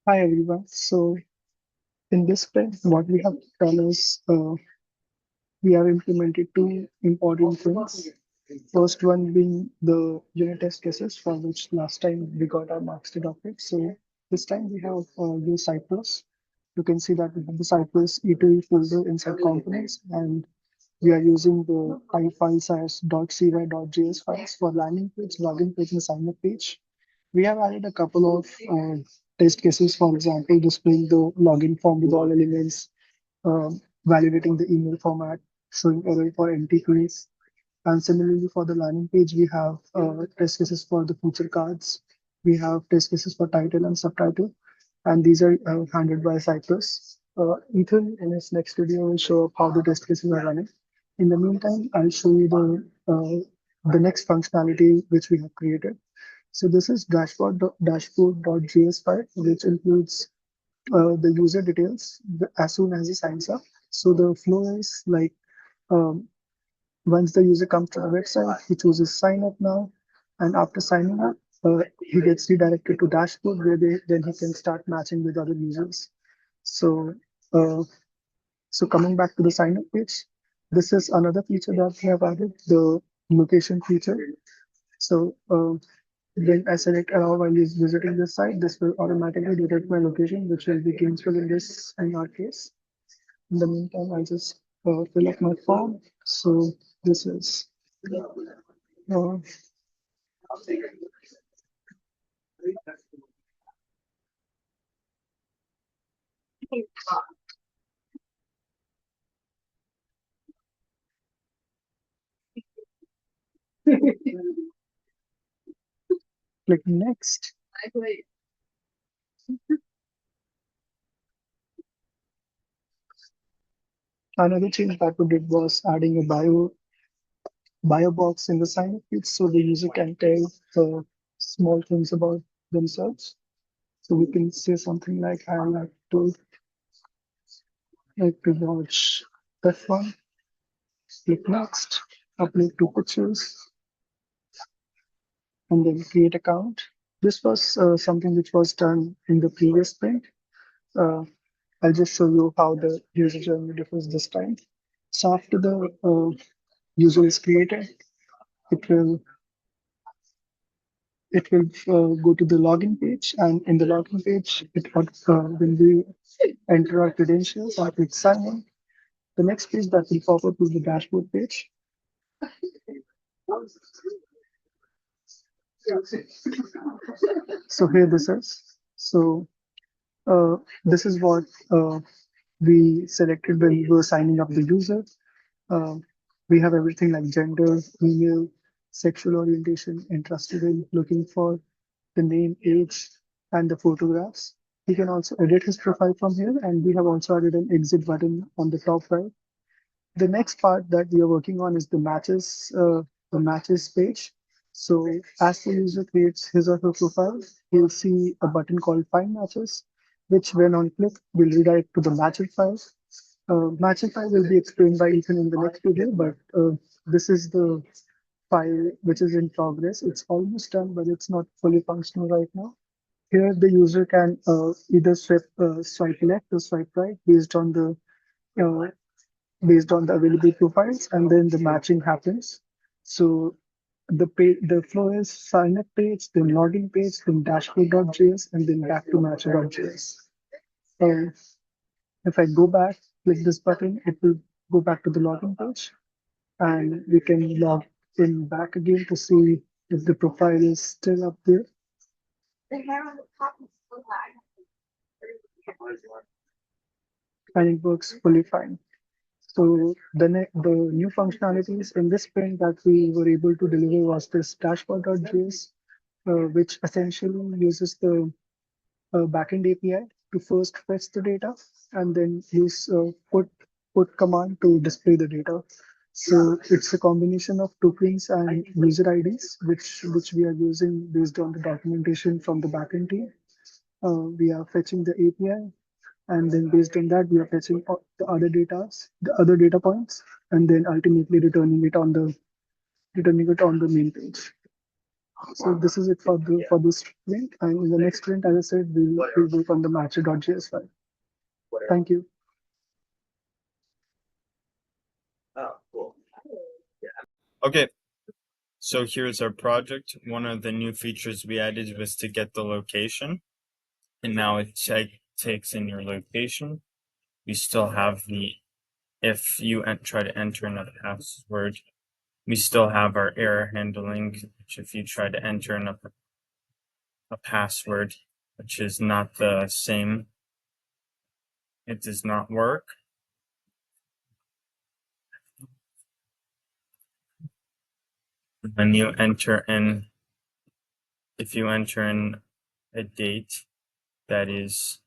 Hi everyone. So in this sprint, what we have done is we have implemented two important things. First one being the unit test cases for which last time we got our marks deducted. So this time we have used Cypress. You can see that we have the Cypress E2E folder inside components, and we are using the files as .cy.js files for landing page, login page, and sign up page. We have added a couple of test cases, for example, displaying the login form with all elements, validating the email format, showing error for empty fields. And similarly, for the landing page, we have test cases for the feature cards. We have test cases for title and subtitle, and these are handled by Cypress. Ethan, in his next video, will show up how the test cases are running. In the meantime, I'll show you the next functionality which we have created. So this is dashboard.js file, which includes the user details as soon as he signs up. So the flow is like um, once the user comes to the website, he chooses sign up now, and after signing up, he gets redirected to dashboard where then he can start matching with other users. So uh, so coming back to the sign up page, this is another feature that we have added, the location feature. So when I select allow while is visiting this site, this will automatically detect my location, which will be Gainesville in our case. In the meantime, I just fill up my form. So this is uh, click next. Another change that we did was adding a bio box in the sign up page so the user can tell small things about themselves. So we can say something like I like to watch that one. Click next, upload two pictures, and then create account. This was something which was done in the previous sprint. Uh, I'll just show you how the user journey differs this time. So after the user is created, it will go to the login page, and in the login page, when we enter our credentials or click sign in, the next page that will pop up is the dashboard page. So here this is. So this is what we selected when we were signing up the user. Uh, we have everything like gender, email, sexual orientation, interested in, looking for, the name, age, and the photographs. He can also edit his profile from here, and we have also added an exit button on the top right. The next part that we are working on is the matches page. So as the user creates his or her profile, he'll see a button called Find Matches, which when on click will redirect to the matching file. Matching file will be explained by Ethan in the next video, but this is the file which is in progress. It's almost done, but it's not fully functional right now. Here, the user can either swipe left or swipe right uh, based on the available profiles, and then the matching happens. So the flow is sign up page, then login page, then dashboard.js, and then back to matcher.js. And if I go back, click this button, it will go back to the login page, and we can log in back again to see if the profile is still up there, and it works fully fine. So the new functionalities in this sprint that we were able to deliver was this dashboard.js, which essentially uses the backend API to first fetch the data and then use put command to display the data. So it's a combination of tokens and user IDs, which we are using based on the documentation from the backend team. We are fetching the API, and then based on that, we are fetching the other data points, and then ultimately returning it on the main page. So this is it for this sprint. And in the next sprint, as I said, we'll work on the matcher.js file. Thank you. Okay, so here's our project. One of the new features we added was to get the location, and now it takes in your location. We still have the, if you try to enter another password, we still have our error handling, which if you try to enter a password, which is not the same, it does not work. When you enter in, if you enter in a date that is,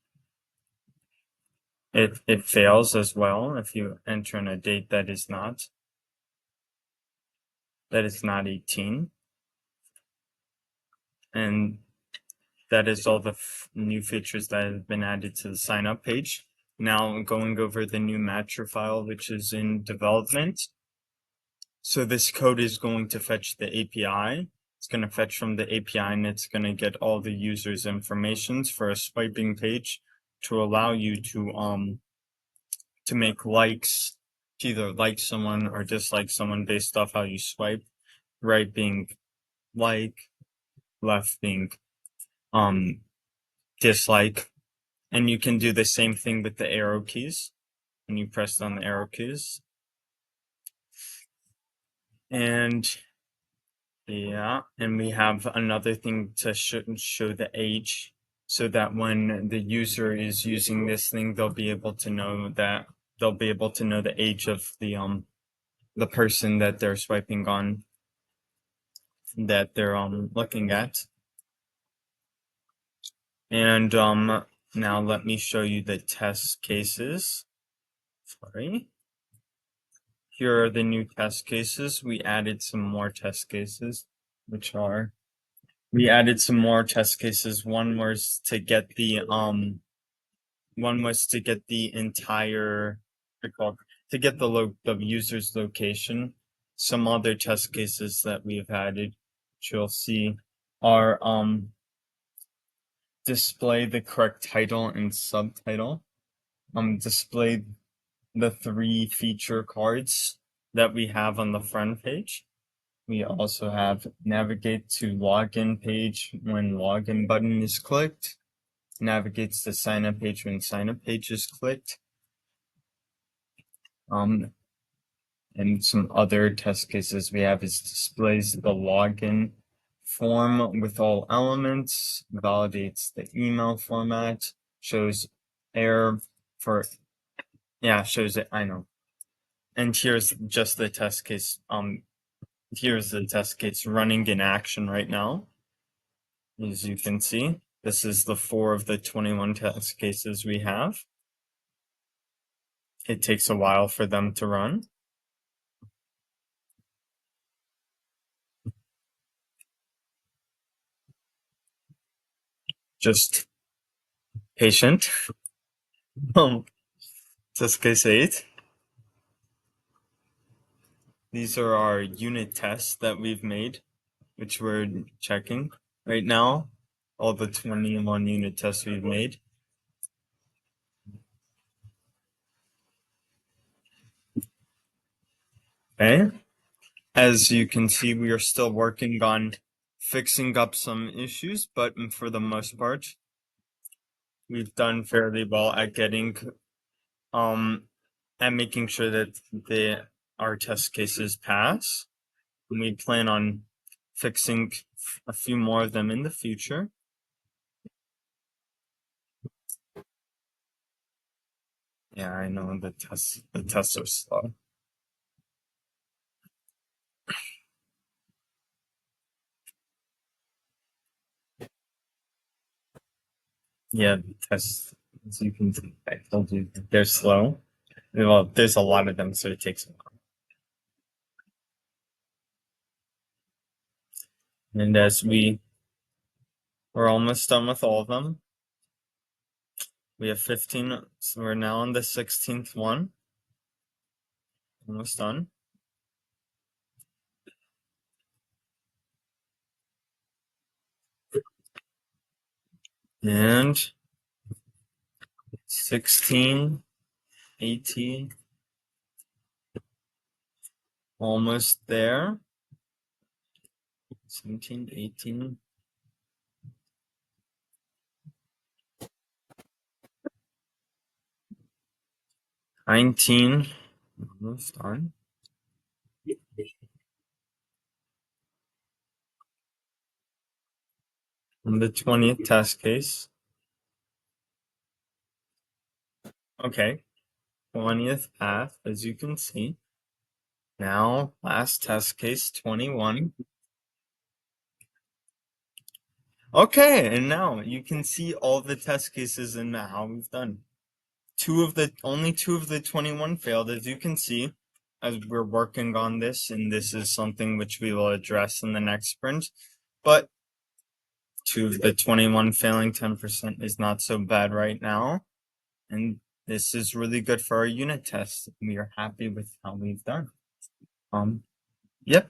it fails as well if you enter in a date that is not 18. And that is all the new features that have been added to the sign up page. Now going over the new matcher file, which is in development. So this code is going to fetch the API. It's going to fetch from the API and it's going to get all the user's informations for a swiping page to allow you to make likes, to either like someone or dislike someone based off how you swipe, right being like, left being dislike. And you can do the same thing with the arrow keys when you press on the arrow keys. And yeah, and we have another thing to show the age, so that when the user is using this thing, they'll be able to know the age of the person that they're swiping on, that they're looking at. And now let me show you the test cases. Sorry. Here are the new test cases. We added some more test cases, we added some more test cases. One was to get the entire, to get the user's location. Some other test cases that we've added, which you'll see, are display the correct title and subtitle, display the 3 feature cards that we have on the front page. We also have navigate to login page when login button is clicked, navigates to sign up page when sign up page is clicked. And some other test cases we have is displays the login form with all elements, validates the email format, shows error for, shows it, I know. And here's just the test case. Here's the test case running in action right now. As you can see, this is the 4 of the 21 test cases we have. It takes a while for them to run. Just patient. Test case 8. These are our unit tests that we've made, which we're checking right now. All the 21 unit tests we've made. Okay. As you can see, we are still working on fixing up some issues, but for the most part, we've done fairly well at getting and making sure that our test cases pass. And we plan on fixing a few more of them in the future. Yeah, I know the tests are slow. Yeah, the tests, as you can see, I told you, they're slow. Well, there's a lot of them, so it takes a while. And as we're almost done with all of them. We have 15, so we're now on the 16th one. Almost done. And 16, 18, almost there. 17, 18. 19, almost done. And the 20th test case. Okay, 20th path, as you can see. Now, last test case, 21. Okay, and now you can see all the test cases and how we've done. Only two of the 21 failed, as you can see, as we're working on this, and this is something which we will address in the next sprint. But two of the 21 failing, 10% is not so bad right now. And this is really good for our unit test. We are happy with how we've done. Yep.